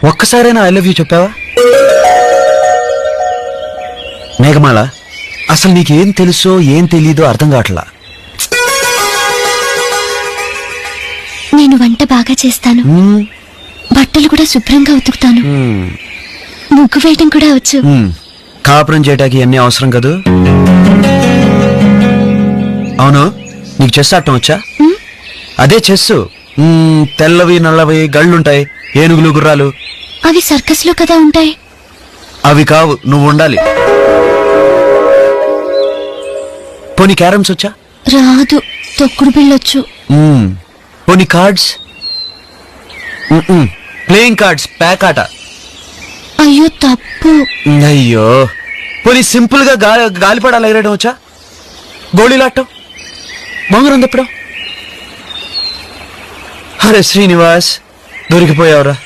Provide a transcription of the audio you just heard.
ఒక్కసారైనా I love you చెప్పావా? మేఘమాల, అసలు నీకేం తెలుసో ఏం తెలీదో అర్థం కావట్లా. నేను వంట బాగా చేస్తాను, బట్టలు కూడా శుభ్రంగా ఉతుకుతాను, ముగ్గు వేయటం కూడా వచ్చు. కాపురం చేయటానికి ఇవన్నీ అవసరం కదూ. అవును, నీకు చెస్ ఆడటం వచ్చా? అదే చెస్సు. తెల్లవి నల్లవి గళ్ళుంటాయి, ఏనుగులు గుర్రాలు. అవి సర్కస్ లో కదా ఉంటాయి. అవి కావు, నువ్వు ఉండాలి. పోనీ క్యారమ్స్ వచ్చా? రాదు, తొక్కుడు బిళ్ళొచ్చు. పోనీ కార్డ్స్? ప్లేయింగ్ కార్డ్స్, ప్యాక్ ఆట. అయ్యో తప్పు. అయ్యో, పోనీ సింపుల్ గా గాలిపడాలు ఎగరడం వచ్చా? గోళీలాటం, బొంగరం తిప్పడం. అరే శ్రీనివాస్, దొరికిపోయావురా.